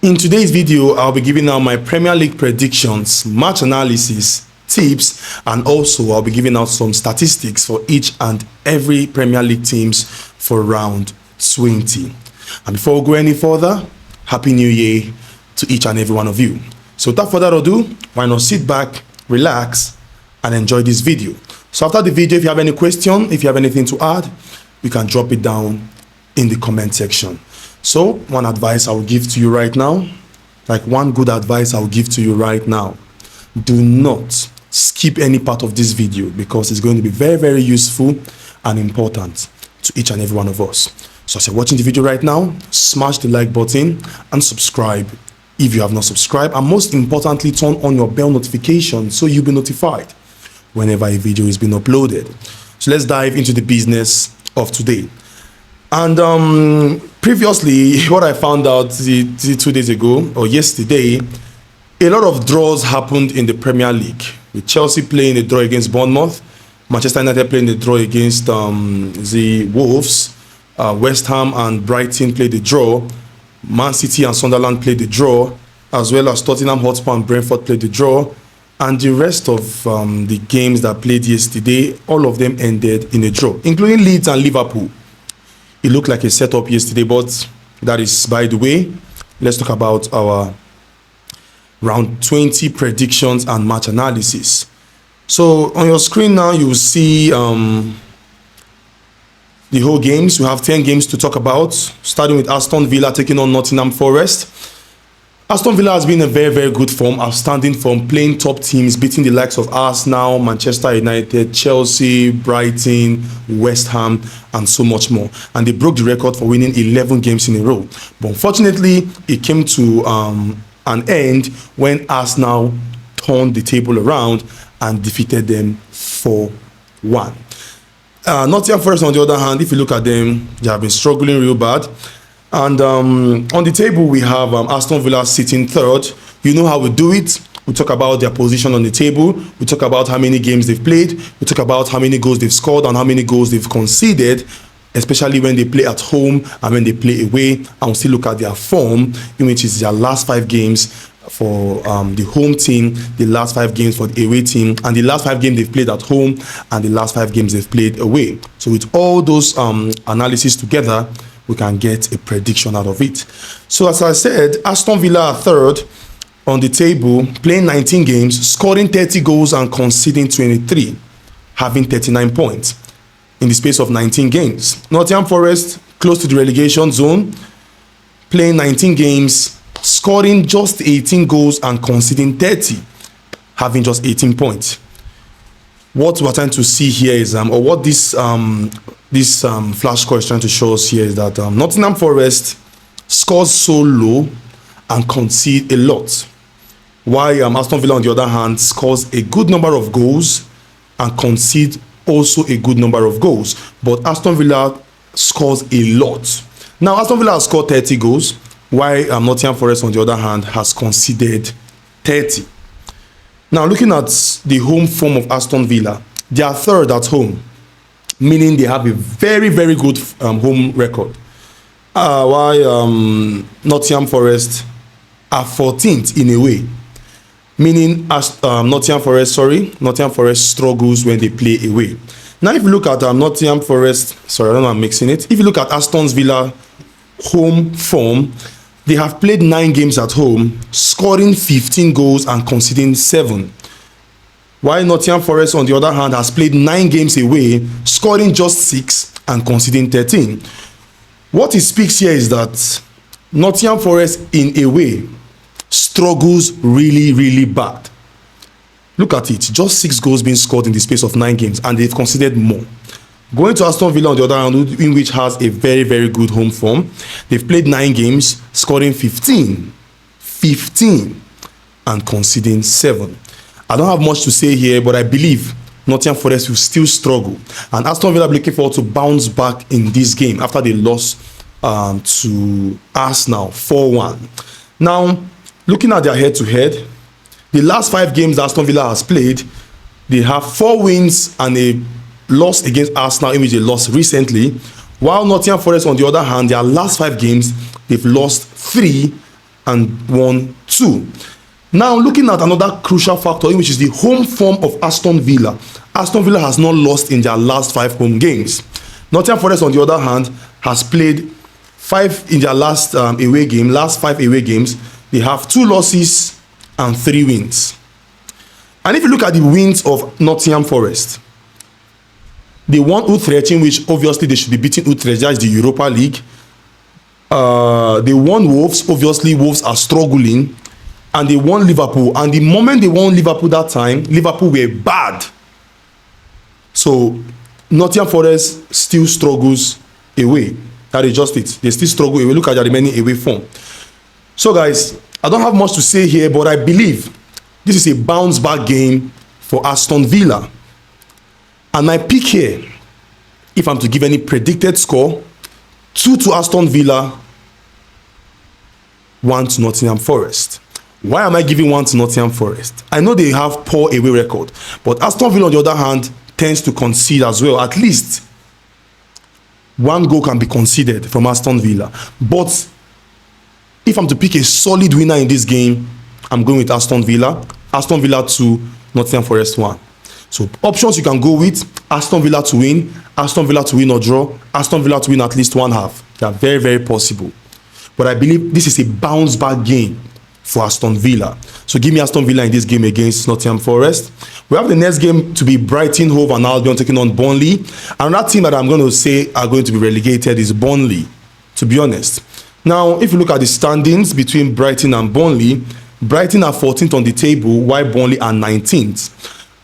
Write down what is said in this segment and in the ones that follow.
In today's video, I'll be giving out my Premier League predictions, match analysis, tips, and also I'll be giving out some statistics for each and every Premier League teams for round 20. And before we go any further, Happy New Year to each and every one of you. So without further ado, why not sit back, relax, and enjoy this video. So after the video, if you have any question, if you have anything to add, you can drop it down in the comment section. So one advice I will give to you right now, one good advice I will give to you right now, do not skip any part of this video because it's going to be very, very useful and important to each and every one of us. So as you're watching the video right now, smash the like button and subscribe if you have not subscribed, and most importantly, turn on your bell notification so you'll be notified whenever a video is being uploaded. So let's dive into the business of today. And previously, what I found out 2 days ago or yesterday, a lot of draws happened in the Premier League, with Chelsea playing a draw against Bournemouth, Manchester United playing a draw against the Wolves, West Ham and Brighton played a draw, Man City and Sunderland played a draw, as well as Tottenham Hotspur and Brentford played a draw, and the rest of the games that played yesterday, all of them ended in a draw, including Leeds and Liverpool. It looked like a setup yesterday, but that is by the way. Let's talk about our round 20 predictions and match analysis. So on your screen now, you will see the whole games. We have 10 games to talk about, starting with Aston Villa taking on Nottingham Forest. Aston Villa has been a very, very good form, outstanding form, playing top teams, beating the likes of Arsenal, Manchester United, Chelsea, Brighton, West Ham, and so much more. And they broke the record for winning 11 games in a row. But unfortunately, it came to an end when Arsenal turned the table around and defeated them 4-1. Nottingham Forest, on the other hand, if you look at them, they have been struggling real bad. And on the table, we have Aston Villa sitting third. You know how we do it. We talk about their position on the table. We talk about how many games they've played. We talk about how many goals they've scored and how many goals they've conceded, especially when they play at home and when they play away. And we still look at their form, in which is their last 5 games for the home team, the last 5 games for the away team, and the last 5 games they've played at home, and the last 5 games they've played away. So with all those analysis together, we can get a prediction out of it. So as I said, Aston Villa are third on the table, playing 19 games, scoring 30 goals and conceding 23, having 39 points in the space of 19 games. Nottingham Forest, close to the relegation zone, playing 19 games, scoring just 18 goals and conceding 30, having just 18 points. What we're trying to see here is, or what this flash score is trying to show us here, is that Nottingham Forest scores so low and concede a lot, while Aston Villa, on the other hand, scores a good number of goals and concede also a good number of goals. But Aston Villa scores a lot. Now, Aston Villa has scored 30 goals, while Nottingham Forest, on the other hand, has conceded 30. Now, looking at the home form of Aston Villa, they are third at home, meaning they have a very, very good home record. While Nottingham Forest are 14th in a way, meaning Nottingham Forest struggles when they play away. Now, if you look at Nottingham Forest, sorry, I don't know, I'm mixing it. If you look at Aston Villa home form, they have played 9 games at home, scoring 15 goals and conceding 7. While Nottingham Forest, on the other hand, has played 9 games away, scoring just 6 and conceding 13. What it speaks here is that Nottingham Forest, in a way, struggles really, really bad. Look at it, just 6 goals being scored in the space of 9 games, and they've conceded more. Going to Aston Villa, on the other hand, in which has a very, very good home form. They've played 9 games, scoring 15, and conceding 7. I don't have much to say here, but I believe Nottingham Forest will still struggle. And Aston Villa are looking forward to bounce back in this game after they lost to Arsenal 4-1. Now, looking at their head-to-head, the last 5 games that Aston Villa has played, they have 4 wins and a loss against Arsenal, in which they lost recently, while Nottingham Forest, on the other hand, their last 5 games, they've lost 3 and won 2. Now, looking at another crucial factor, which is the home form of Aston Villa. Aston Villa has not lost in their last 5 home games. Nottingham Forest, on the other hand, has played 5 in their last away game. Last 5 away games, they have 2 losses and 3 wins. And if you look at the wins of Nottingham Forest, they won Utrecht, which obviously they should be beating Utrecht. That is the Europa League. They won Wolves. Obviously, Wolves are struggling. And they won Liverpool. And the moment they won Liverpool that time, Liverpool were bad. So, Nottingham Forest still struggles away. That is just it. They still struggle away. Look at their remaining away form. So, guys, I don't have much to say here, but I believe this is a bounce-back game for Aston Villa. And my pick here, if I'm to give any predicted score, 2 to Aston Villa, 1 to Nottingham Forest. Why am I giving 1 to Nottingham Forest? I know they have poor away record, but Aston Villa, on the other hand, tends to concede as well. At least 1 goal can be conceded from Aston Villa. But if I'm to pick a solid winner in this game, I'm going with Aston Villa. Aston Villa 2, Nottingham Forest 1. So options you can go with: Aston Villa to win, Aston Villa to win or draw, Aston Villa to win at least 1/2. They are very, very possible. But I believe this is a bounce-back game for Aston Villa. So give me Aston Villa in this game against Nottingham Forest. We have the next game to be Brighton, Hove and Albion taking on Burnley. Another team that I'm going to say are going to be relegated is Burnley, to be honest. Now, if you look at the standings between Brighton and Burnley, Brighton are 14th on the table, while Burnley are 19th.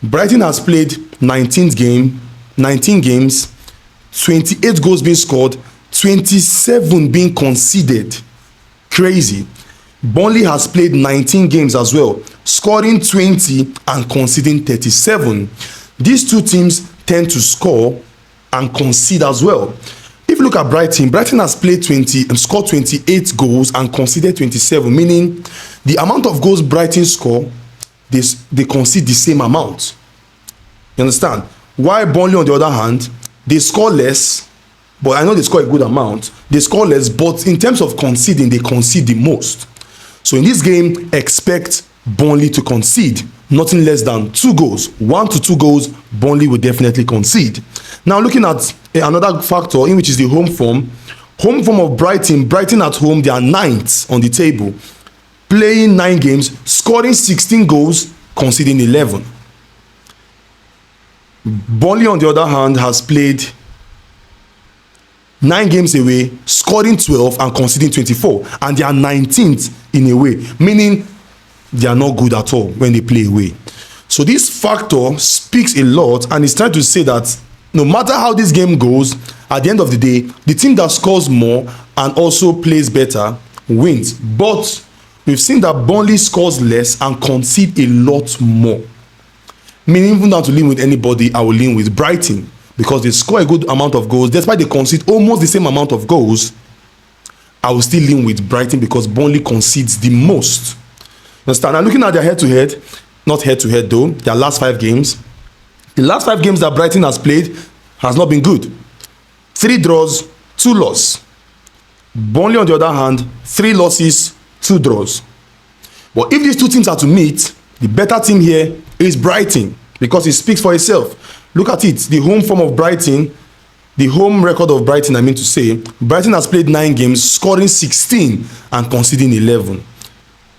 Brighton has played 19 games, 28 goals being scored, 27 being conceded. Crazy. Burnley has played 19 games as well, scoring 20 and conceding 37. These two teams tend to score and concede as well. If you look at Brighton, Brighton has played 20 and scored 28 goals and conceded 27, meaning the amount of goals Brighton score, they concede the same amount. You understand? While Burnley, on the other hand, they score less, but I know they score a good amount. They score less, but in terms of conceding, they concede the most. So in this game, expect Burnley to concede nothing less than 2 goals. 1 to 2 goals, Burnley will definitely concede. Now, looking at another factor, in which is the home form. Home form of Brighton. Brighton at home, they are 9th on the table, playing 9 games, scoring 16 goals, conceding 11. Burnley, on the other hand, has played 9 games away, scoring 12 and conceding 24, and they are 19th in away, meaning they are not good at all when they play away. So this factor speaks a lot, and it's trying to say that no matter how this game goes, at the end of the day, the team that scores more and also plays better wins. But we've seen that Burnley scores less and concede a lot more. Meaning, even down to lean with anybody, I will lean with Brighton, because they score a good amount of goals. Despite they concede almost the same amount of goals, I will still lean with Brighton because Burnley concedes the most. Understand? Now, looking at their head-to-head, not head-to-head though, their last 5 games. The last 5 games that Brighton has played has not been good. 3 draws, 2 losses. Burnley, on the other hand, 3 losses, 2 draws. But if these two teams are to meet, the better team here is Brighton, because it speaks for itself. Look at it, the home form of Brighton, the home record of Brighton, I mean to say, Brighton has played 9 games, scoring 16 and conceding 11.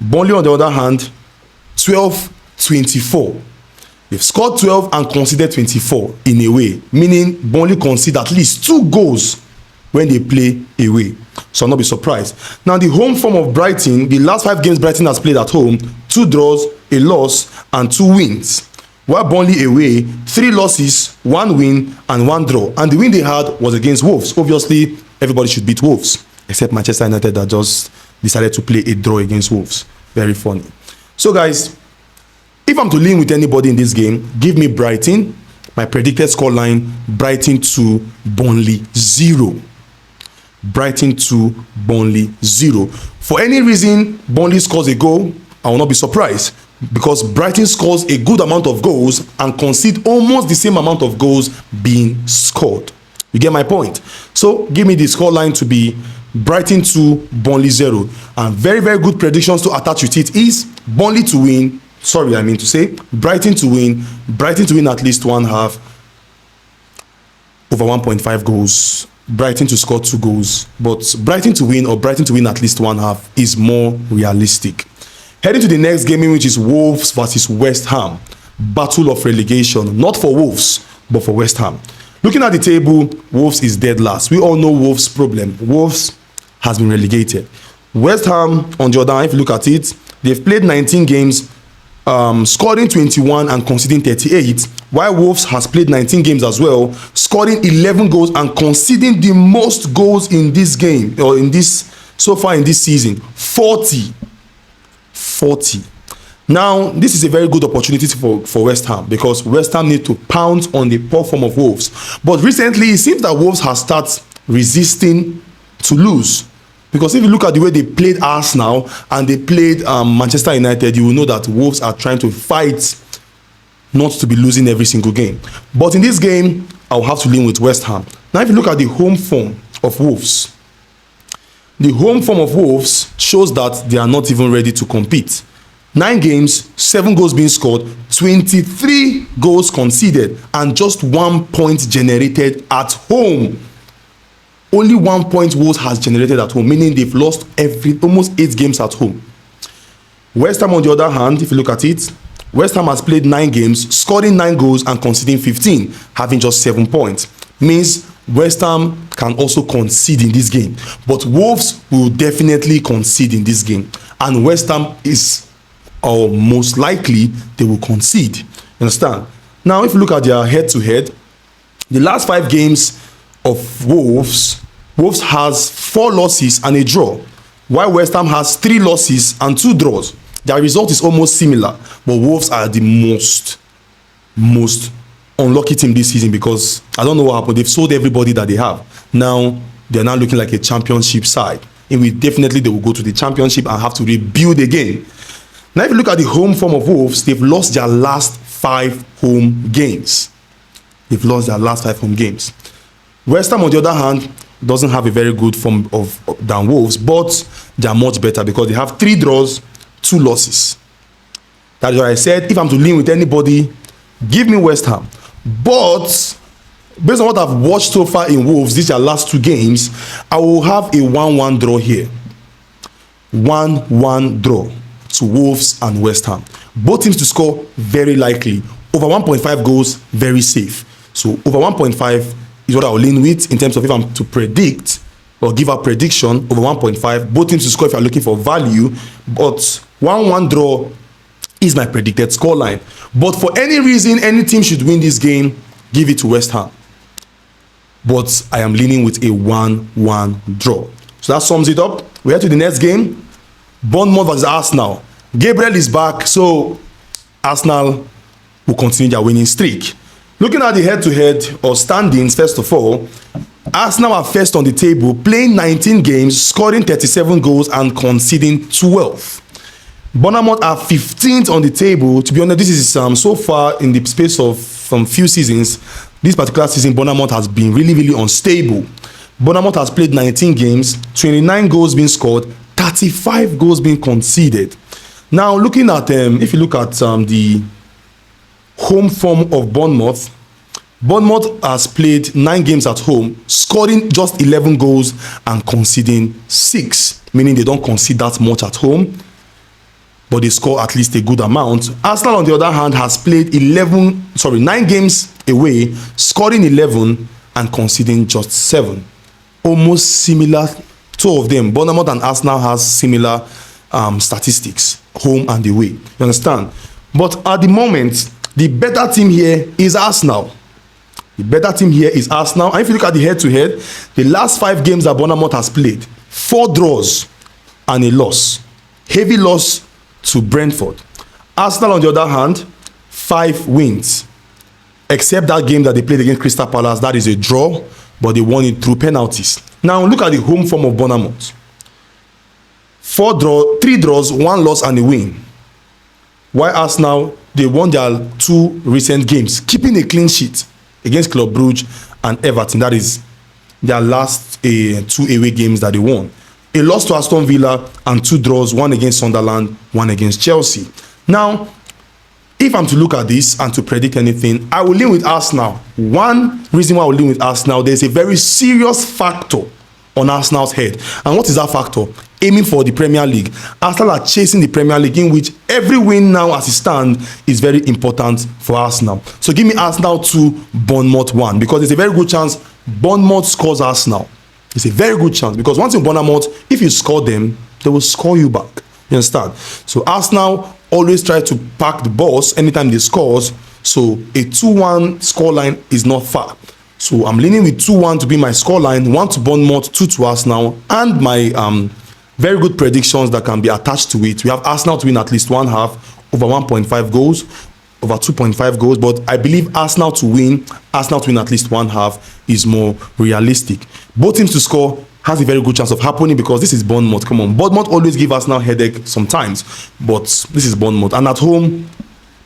Burnley, on the other hand, 12-24. They've scored 12 and conceded 24 in a way, meaning Burnley concede at least 2 goals when they play away. So I'll not be surprised. Now, the home form of Brighton, the last 5 games Brighton has played at home, 2 draws, a loss, and 2 wins. While Burnley away, 3 losses, 1 win, and 1 draw. And the win they had was against Wolves. Obviously, everybody should beat Wolves, except Manchester United that just decided to play a draw against Wolves. Very funny. So, guys, if I'm to lean with anybody in this game, give me Brighton. My predicted scoreline, Brighton 2, Burnley 0. Brighton 2, Burnley 0. For any reason Burnley scores a goal, I will not be surprised, because Brighton scores a good amount of goals and concede almost the same amount of goals being scored. You get my point? So give me the scoreline to be Brighton 2, Burnley 0. And very, very good predictions to attach with it is Burnley to win. Sorry, I mean to say Brighton to win at least 1/2, over 1.5 goals. Brighton to score 2 goals. But Brighton to win or Brighton to win at least 1/2 is more realistic. Heading to the next game, which is Wolves versus West Ham. Battle of relegation. Not for Wolves, but for West Ham. Looking at the table, Wolves is dead last. We all know Wolves' problem. Wolves has been relegated. West Ham, on the other hand, if you look at it, they've played 19 games, scoring 21 and conceding 38, while Wolves has played 19 games as well, scoring 11 goals and conceding the most goals in this game, or in this, so far in this season, 40. Now, this is a very good opportunity for West Ham, because West Ham need to pounce on the poor form of Wolves. But recently, it seems that Wolves has started resisting to lose. Because if you look at the way they played Arsenal and they played Manchester United, you will know that Wolves are trying to fight not to be losing every single game. But in this game, I'll have to lean with West Ham. Now, if you look at the home form of Wolves, the home form of Wolves shows that they are not even ready to compete. 9 games, 7 goals being scored, 23 goals conceded, and just 1 point generated at home. Only 1 point Wolves has generated at home, meaning they've lost almost 8 games at home. West Ham, on the other hand, if you look at it, West Ham has played 9 games, scoring 9 goals and conceding 15, having just 7 points. Means West Ham can also concede in this game, but Wolves will definitely concede in this game, and West Ham is, or most likely, they will concede. You understand? Now, if you look at their head-to-head, the last 5 games of Wolves has 4 losses and a draw, while West Ham has 3 losses and 2 draws. Their result is almost similar, but Wolves are the most unlucky team this season, because I don't know what happened. They've sold everybody that they have. Now they're now looking like a championship side, and they will go to the championship and have to rebuild again. Now, if you look at the home form of Wolves, they've lost their last 5 home games. West Ham, on the other hand, doesn't have a very good form than Wolves, but they are much better because they have 3 draws, 2 losses. That is why I said, if I'm to lean with anybody, give me West Ham. But based on what I've watched so far in Wolves, these are last 2 games, I will have a 1-1 draw here. 1-1 draw to Wolves and West Ham. Both teams to score very likely. Over 1.5 goals, very safe. So over 1.5 is what I'll lean with in terms of if I'm to predict or give a prediction. Over 1.5, both teams to score if you're looking for value. But 1-1 draw is my predicted scoreline. But for any reason, any team should win this game, give it to West Ham. But I am leaning with a 1-1 draw. So that sums it up. We head to the next game. Bournemouth versus Arsenal. Gabriel is back, so Arsenal will continue their winning streak. Looking at the head-to-head or standings, first of all, Arsenal are first on the table, playing 19 games, scoring 37 goals and conceding 12. Bournemouth are 15th on the table. To be honest, this is so far in the space of few seasons. This particular season, Bournemouth has been really, really unstable. Bournemouth has played 19 games, 29 goals being scored, 35 goals being conceded. Now, looking at if you look at the home form of Bournemouth has played 9 games at home, scoring just 11 goals and conceding 6, meaning they don't concede that much at home, but they score at least a good amount. Arsenal, on the other hand, has played 9 games away, scoring 11 and conceding just 7. Almost similar. 2 of them, Bournemouth and Arsenal, has similar statistics, home and away. You understand? But at the moment, the better team here is Arsenal. And if you look at the head-to-head, the last 5 games that Bournemouth has played, 4 draws and a loss. Heavy loss to Brentford. Arsenal, on the other hand, 5 wins. Except that game that they played against Crystal Palace, that is a draw, but they won it through penalties. Now, look at the home form of Bournemouth. 3 draws, 1 loss and a win. While Arsenal, they won their 2 recent games, keeping a clean sheet against Club Brugge and Everton. That is their last two away games that they won. A loss to Aston Villa and 2 draws, 1 against Sunderland, 1 against Chelsea. Now, if I'm to look at this and to predict anything, I will lean with Arsenal. One reason why I will lean with Arsenal, there's a very serious factor on Arsenal's head. And what is that factor? Aiming for the Premier League. Arsenal are chasing the Premier League, in which every win now as it stands is very important for Arsenal. So give me Arsenal 2, Bournemouth 1, because there's a very good chance Bournemouth scores Arsenal. It's a very good chance, because once in Bournemouth, if you score them, they will score you back. You understand? So Arsenal always try to pack the balls anytime they scores. So a 2-1 scoreline is not far. So I'm leaning with 2-1 to be my scoreline, 1 to Bournemouth, 2 to Arsenal, and my very good predictions that can be attached to it. We have Arsenal to win at least 1/2, over 1.5 goals, over 2.5 goals, but I believe Arsenal to win at least 1/2 is more realistic. Both teams to score has a very good chance of happening, because this is Bournemouth. Come on, Bournemouth always give Arsenal headache sometimes, but this is Bournemouth, and at home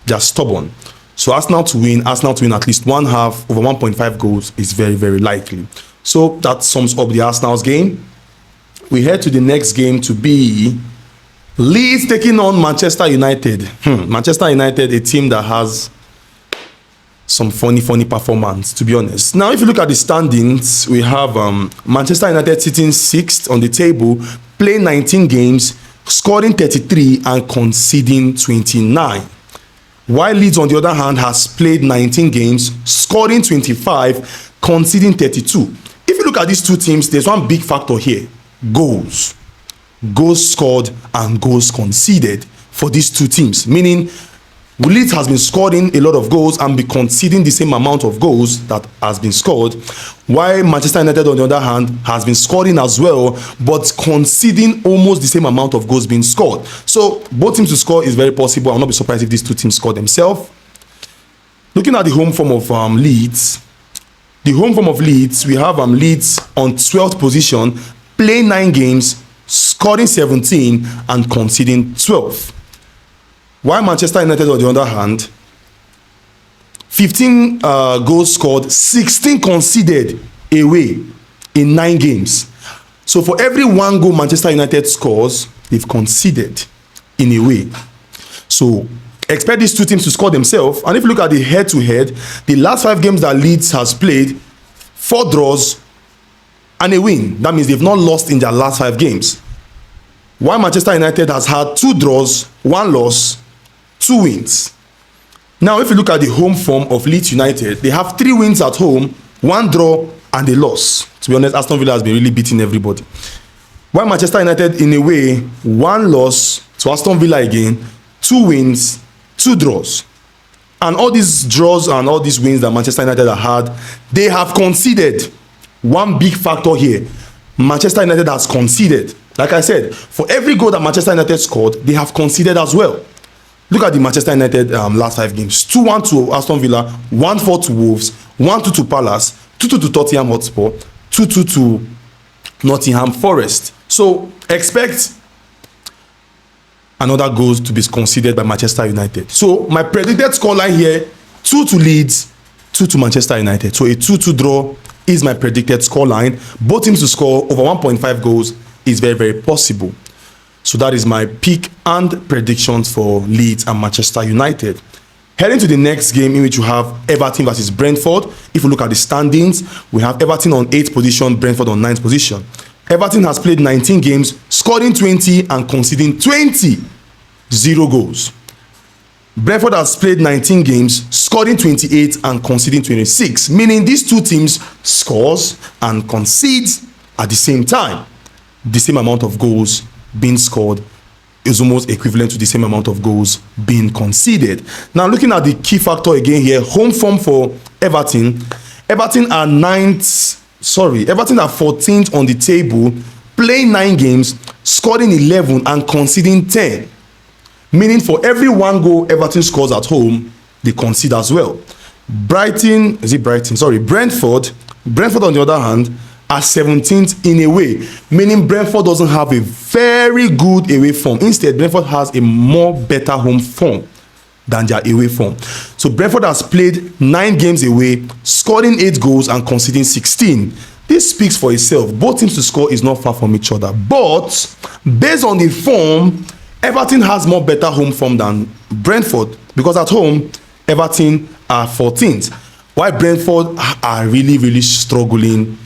they are stubborn. So Arsenal to win at least 1/2, over 1.5 goals is very, very likely. So that sums up the Arsenal's game. We head to the next game to be Leeds taking on Manchester United. Manchester United, a team that has some funny performance, to be honest. Now, if you look at the standings, we have Manchester United sitting 6th on the table, playing 19 games, scoring 33 and conceding 29. While Leeds, on the other hand, has played 19 games, scoring 25, conceding 32. If you look at these two teams, there's one big factor here: goals. Goals scored and goals conceded for these two teams. Meaning, Leeds has been scoring a lot of goals and be conceding the same amount of goals that has been scored, while Manchester United, on the other hand, has been scoring as well, but conceding almost the same amount of goals being scored. So both teams to score is very possible. I'll not be surprised if these two teams score themselves. Looking at the home form of Leeds, we have Leeds on 12th position, playing 9 games, scoring 17 and conceding 12. While Manchester United, on the other hand, 15 goals scored, 16 conceded away in 9 games. So for every 1 goal Manchester United scores, they've conceded in a way. So expect these two teams to score themselves. And if you look at the head-to-head, the last 5 games that Leeds has played, 4 draws and a win. That means they've not lost in their last 5 games. While Manchester United has had 2 draws, 1 loss, 2 wins. Now, if you look at the home form of Leeds United, they have 3 wins at home, 1 draw and a loss. To be honest, Aston Villa has been really beating everybody. While Manchester United, in a way, 1 loss to Aston Villa again, 2 wins, 2 draws. And all these draws and all these wins that Manchester United have had, they have conceded. One big factor here: Manchester United has conceded. Like I said, for every goal that Manchester United scored, they have conceded as well. Look at the Manchester United last 5 games. 2-1 to Aston Villa, 1-4 to Wolves, 1-2 to Palace, 2-2 to Tottenham Hotspur, 2-2 to Nottingham Forest. So expect another goal to be conceded by Manchester United. So my predicted scoreline here: 2 to Leeds, 2 to Manchester United. So a 2-2 draw is my predicted scoreline. Both teams to score over 1.5 goals is very, very possible. So that is my pick and predictions for Leeds and Manchester United. Heading to the next game, in which you have Everton versus Brentford. If you look at the standings, we have Everton on 8th position, Brentford on 9th position. Everton has played 19 games, scoring 20 and conceding 20. 0 goals. Brentford has played 19 games, scoring 28 and conceding 26. Meaning these two teams scores and concedes at the same time. The same amount of goals being scored is almost equivalent to the same amount of goals being conceded. Now, looking at the key factor again here, home form for Everton. Everton are 14th on the table, playing 9 games, scoring 11 and conceding 10. Meaning for every 1 goal Everton scores at home, they concede as well. Brentford, on the other hand, are 17th in a way, meaning Brentford doesn't have a very good away form. Instead, Brentford has a better home form than their away form. So Brentford has played 9 games away, scoring 8 goals and conceding 16. This speaks for itself. Both teams to score is not far from each other. But based on the form, Everton has more better home form than Brentford, because at home, Everton are 14th, while Brentford are really struggling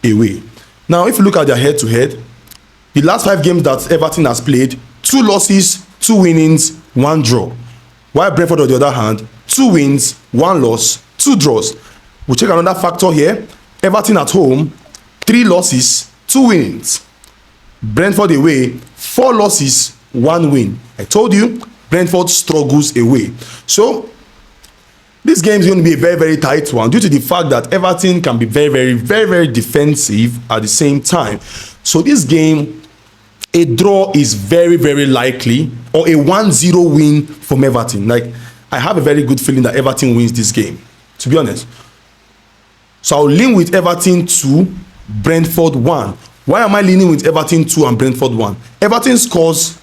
away. Now, if you look at their head-to-head, the last 5 games that Everton has played, 2 losses, 2 winnings, 1 draw. While Brentford, on the other hand, 2 wins, 1 loss, 2 draws. We'll check another factor here. Everton at home, 3 losses, 2 winnings. Brentford away, 4 losses, 1 win. I told you, Brentford struggles away. So, this game is going to be a very tight one, due to the fact that Everton can be very defensive at the same time. So, this game, a draw is very likely, or a 1-0 win from Everton. Like, I have a very good feeling that Everton wins this game, to be honest. So I'll lean with Everton 2, Brentford 1. Why am I leaning with Everton 2 and Brentford 1? Everton scores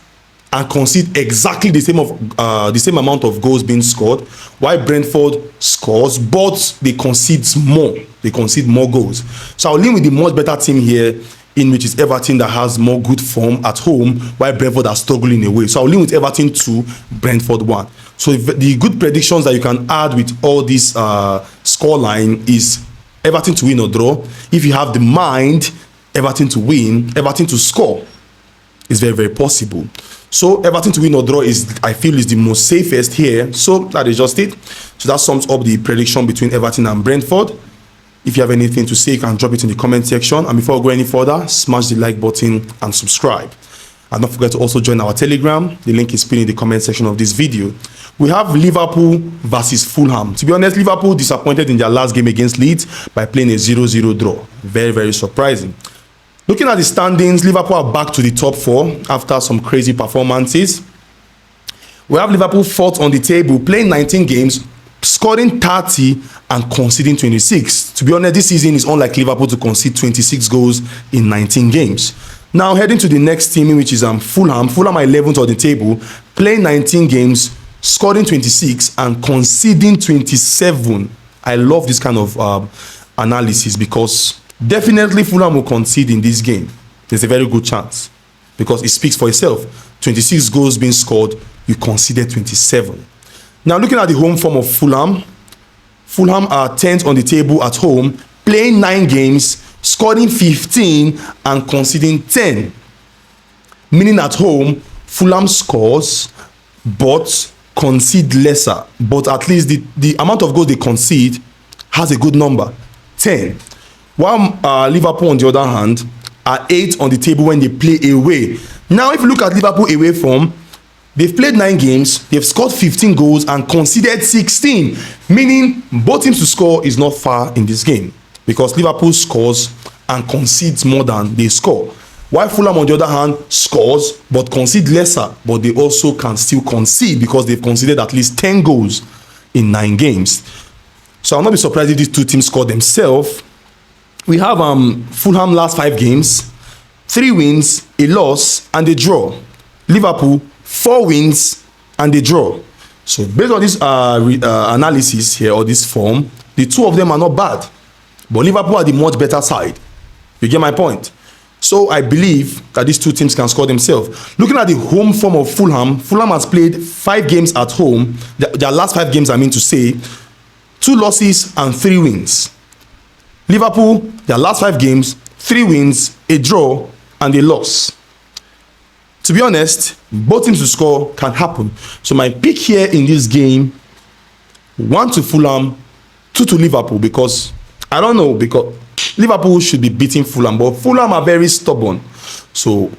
and concede exactly the same amount of goals being scored, while Brentford scores, but they concede more. They concede more goals. So I'll lean with the much better team here, in which is Everton, that has more good form at home, while Brentford are struggling away. So I'll lean with Everton 2, Brentford 1. So the good predictions that you can add with all this scoreline is Everton to win or draw. If you have the mind, Everton to win, Everton to score, is very possible. So Everton to win or draw is, I feel, is the most safest here. So that is just it. So that sums up the prediction between Everton and Brentford. If you have anything to say, you can drop it in the comment section. And before I go any further, smash the like button and subscribe. And don't forget to also join our Telegram. The link is pinned in the comment section of this video. We have Liverpool versus Fulham. To be honest, Liverpool disappointed in their last game against Leeds by playing a 0-0 draw. Very surprising. Looking at the standings, Liverpool are back to the top 4 after some crazy performances. We have Liverpool 4th on the table, playing 19 games, scoring 30 and conceding 26. To be honest, this season is unlike Liverpool to concede 26 goals in 19 games. Now, heading to the next team, which is Fulham. Fulham are 11th on the table, playing 19 games, scoring 26 and conceding 27. I love this kind of analysis, because definitely Fulham will concede in this game. There's a very good chance, because it speaks for itself. 26 goals being scored, you conceded 27. Now, looking at the home form of Fulham, Fulham are 10th on the table at home, playing 9 games, scoring 15 and conceding 10. Meaning at home, Fulham scores but concede lesser. But at least the amount of goals they concede has a good number, 10. While Liverpool, on the other hand, are 8th on the table when they play away. Now, if you look at Liverpool away form, they've played 9 games, they've scored 15 goals and conceded 16. Meaning both teams to score is not far in this game, because Liverpool scores and concedes more than they score. While Fulham, on the other hand, scores but concede lesser, but they also can still concede because they've conceded at least 10 goals in 9 games. So I'll not be surprised if these two teams score themselves. We have Fulham last 5 games, 3 wins, a loss and a draw. Liverpool 4 wins and a draw. So based on this analysis here, or this form, the two of them are not bad, but Liverpool are the much better side. You get my point? So I believe that these two teams can score themselves. Looking at the home form of Fulham, Fulham has played 5 games at home. Their last 5 games, I mean to say, 2 losses and 3 wins. Liverpool, their last 5 games, 3 wins, a draw and a loss. To be honest, both teams to score can happen. So my pick here in this game, 1 to Fulham, 2 to Liverpool, because I don't know, because Liverpool should be beating Fulham, but Fulham are very stubborn. So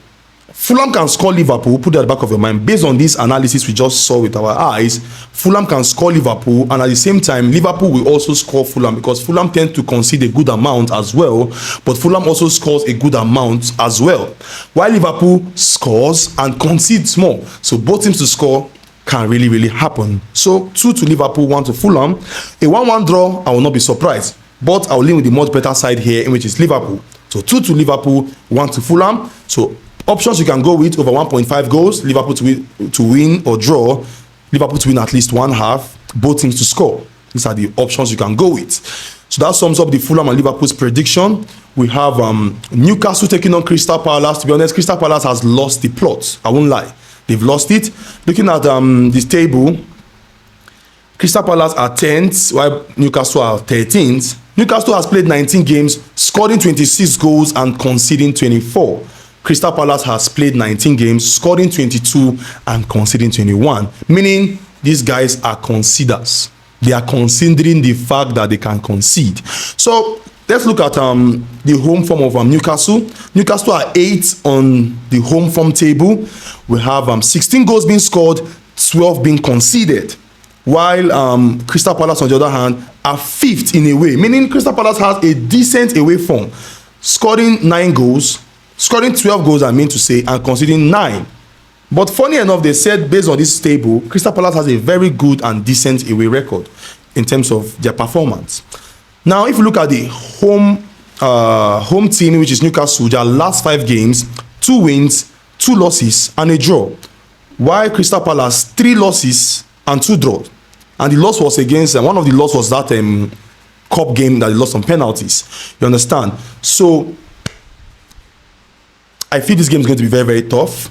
Fulham can score Liverpool, put that at the back of your mind. Based on this analysis we just saw with our eyes, Fulham can score Liverpool, and at the same time, Liverpool will also score Fulham, because Fulham tend to concede a good amount as well, but Fulham also scores a good amount as well. While Liverpool scores and concedes more. So both teams to score can really happen. So 2 to Liverpool, 1 to Fulham. A 1-1 draw, I will not be surprised. But I'll lean with the much better side here, in which is Liverpool. So 2 to Liverpool, 1 to Fulham. So options you can go with: over 1.5 goals, Liverpool to win or draw, Liverpool to win at least 1/2, both teams to score. These are the options you can go with. So that sums up the Fulham and Liverpool's prediction. We have Newcastle taking on Crystal Palace. To be honest, Crystal Palace has lost the plot. I won't lie. They've lost it. Looking at this table, Crystal Palace are 10th, while Newcastle are 13th. Newcastle has played 19 games, scoring 26 goals and conceding 24. Crystal Palace has played 19 games, scoring 22 and conceding 21. Meaning, these guys are conceders. They are considering the fact that they can concede. So let's look at the home form of Newcastle. Newcastle are 8th on the home form table. We have 16 goals being scored, 12 being conceded. While Crystal Palace, on the other hand, are 5th in away. Meaning Crystal Palace has a decent away form. Scoring 9 goals, scoring 12 goals, I mean to say, and conceding 9. But funny enough, they said based on this table, Crystal Palace has a very good and decent away record in terms of their performance. Now, if you look at the home team, which is Newcastle, their last 5 games, 2 wins, 2 losses, and a draw. While Crystal Palace, 3 losses and 2 draws. And the loss was against, one of the loss was that cup game that they lost on penalties. You understand? So, I feel this game is going to be very, very tough.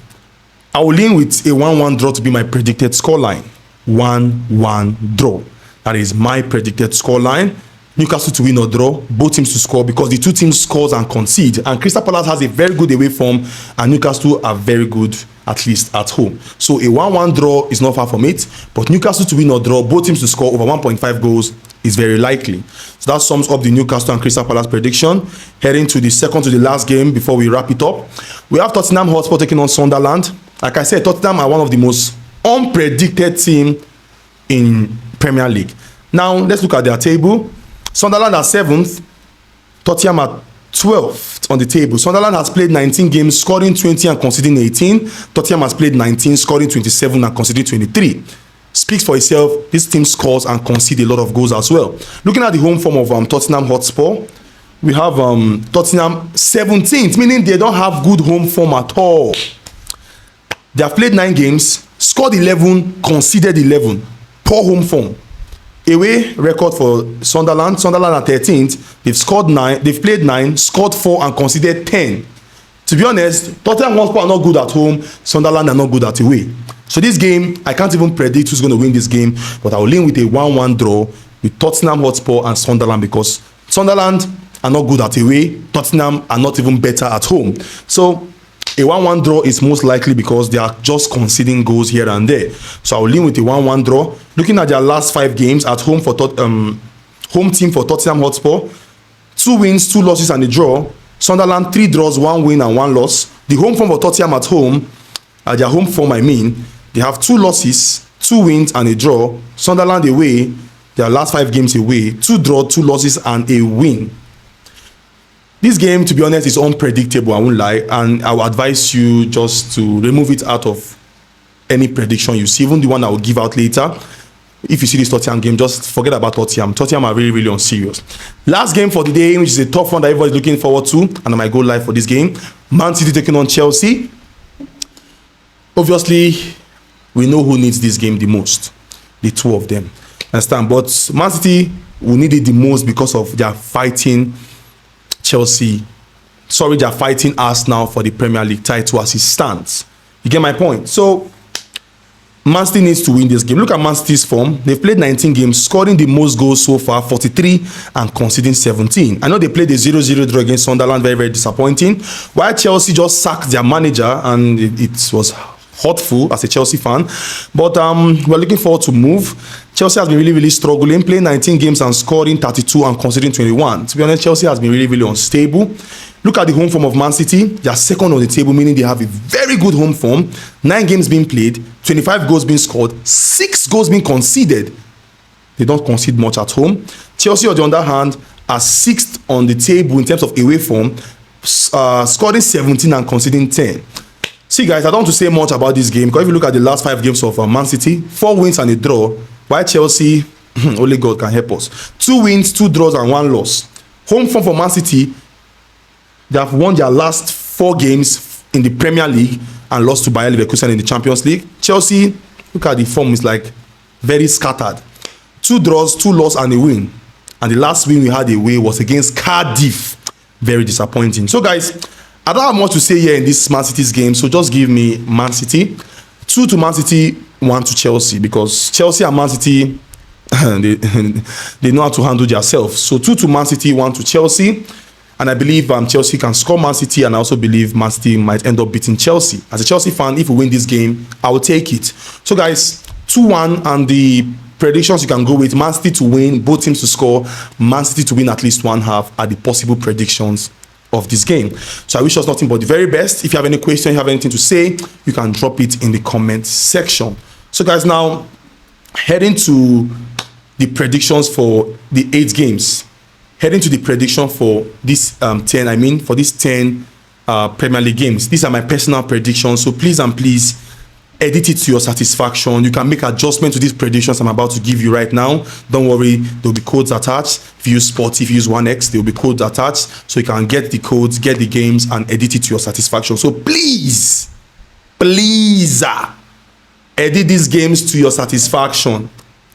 I will lean with a 1-1 draw to be my predicted scoreline. 1-1 draw. That is my predicted scoreline. Newcastle to win or draw, both teams to score because the two teams scores and concede. And Crystal Palace has a very good away form and Newcastle are very good, at least at home. So a 1-1 draw is not far from it, but Newcastle to win or draw, both teams to score over 1.5 goals is very likely. So that sums up the Newcastle and Crystal Palace prediction. Heading to the second to the last game before we wrap it up. We have Tottenham Hotspur taking on Sunderland. Like I said, Tottenham are one of the most unpredicted teams in Premier League. Now, let's look at their table. Sunderland are 7th. Tottenham are 12th on the table. Sunderland has played 19 games, scoring 20 and conceding 18. Tottenham has played 19, scoring 27 and conceding 23. Speaks for itself. This team scores and concedes a lot of goals as well. Looking at the home form of Tottenham Hotspur, we have Tottenham 17th, meaning they don't have good home form at all. They have played 9 games, scored 11, conceded 11. Poor home form. Away record for Sunderland. Sunderland are 13th. They've scored 9. They've played 9, scored 4, and conceded 10. To be honest, Tottenham Hotspur are not good at home. Sunderland are not good at away. So this game, I can't even predict who's going to win this game. But I will lean with a 1-1 draw with Tottenham Hotspur and Sunderland because Sunderland are not good at away. Tottenham are not even better at home. So a 1-1 draw is most likely because they are just conceding goals here and there. So I will lean with a 1-1 draw. Looking at their last 5 games at home for home team for Tottenham Hotspur, 2 wins, 2 losses and a draw. Sunderland 3 draws, 1 win and 1 loss. The home form for Tottenham at home, their home form they have 2 losses, 2 wins and a draw. Sunderland away, their last 5 games away, 2 draws, 2 losses and a win. This game, to be honest, is unpredictable, I won't lie, and I will advise you just to remove it out of any prediction you see, even the one I will give out later. If you see this Tottenham game, just forget about Tottenham. Tottenham are really, really unserious. Last game for the day, which is a tough one that everybody's looking forward to, and I might go live for this game. Man City taking on Chelsea. Obviously, we know who needs this game the most. The two of them. Understand? But Man City will need it the most because of their fighting Chelsea. Sorry, they're fighting Arsenal for the Premier League title as it stands. You get my point? So, Man City needs to win this game. Look at Man City's form. They've played 19 games, scoring the most goals so far, 43, and conceding 17. I know they played a 0-0 draw against Sunderland, very, very disappointing. While Chelsea just sacked their manager, and it was hurtful as a Chelsea fan. But we're looking forward to move. Chelsea has been really, really struggling, playing 19 games and scoring 32 and conceding 21. To be honest, Chelsea has been really, really unstable. Look at the home form of Man City. They are second on the table, meaning they have a very good home form. 9 games being played, 25 goals being scored, 6 goals being conceded. They don't concede much at home. Chelsea, on the other hand, are 6th on the table in terms of away form, scoring 17 and conceding 10. See, guys, I don't want to say much about this game because if you look at the last 5 games of Man City, 4 wins and a draw, while Chelsea, only God can help us. 2 wins, 2 draws, and 1 loss. Home form for Man City, they have won their last 4 games in the Premier League and lost to Bayer Leverkusen in the Champions League. Chelsea, look at the form, is like very scattered. 2 draws, 2 losses, and a win. And the last win we had away was against Cardiff. Very disappointing. So guys, I don't have much to say here in this Man City's game, so just give me Man City. 2 to Man City, 1 to Chelsea, because Chelsea and Man City, they know how to handle themselves. So 2 to Man City, 1 to Chelsea. And I believe Chelsea can score Man City, and I also believe Man City might end up beating Chelsea. As a Chelsea fan, if we win this game, I will take it. So guys, 2-1, and the predictions you can go with: Man City to win, both teams to score, Man City to win at least 1 half are the possible predictions of this game. So I wish us nothing but the very best. If you have any question, you have anything to say, you can drop it in the comment section. So guys, now heading to the predictions for the 8 games. Heading to the prediction for this 10 Premier League games. These are my personal predictions, so please and please edit it to your satisfaction. You can make adjustments to these predictions I'm about to give you right now. Don't worry, there'll be codes attached. If you use Sport, if you use 1x, there'll be codes attached, so you can get the codes, get the games, and edit it to your satisfaction. So please edit these games to your satisfaction.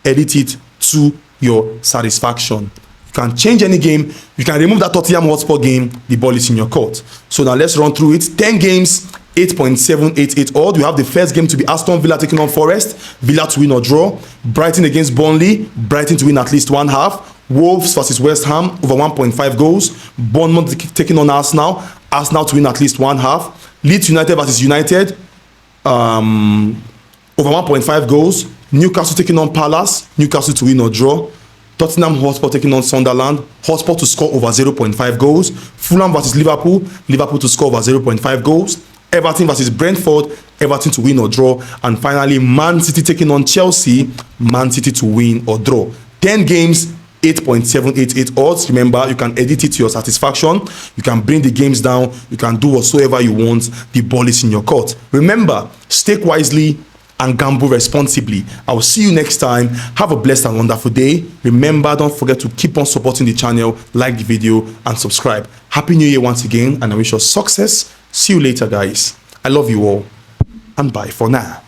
Edit it to your satisfaction. You can change any game. You can remove that Tottenham Hotspur game. The ball is in your court. So now let's run through it. 10 games, 8.788 odd. We have the first game to be Aston Villa taking on Forest. Villa to win or draw. Brighton against Burnley. Brighton to win at least 1 half. Wolves versus West Ham over 1.5 goals. Bournemouth taking on Arsenal. Arsenal to win at least 1 half. Leeds United versus United over 1.5 goals. Newcastle taking on Palace. Newcastle to win or draw. Tottenham Hotspur taking on Sunderland. Hotspur to score over 0.5 goals. Fulham versus Liverpool. Liverpool to score over 0.5 goals. Everton versus Brentford. Everton to win or draw. And finally, Man City taking on Chelsea. Man City to win or draw. 10 games, 8.788 odds. Remember, you can edit it to your satisfaction. You can bring the games down. You can do whatsoever you want. The ball is in your court. Remember, stake wisely and gamble responsibly. I will see you next time. Have a blessed and wonderful day. Remember, don't forget to keep on supporting the channel, like the video, and subscribe. Happy New Year once again, and I wish you success. See you later, guys. I love you all, and bye for now.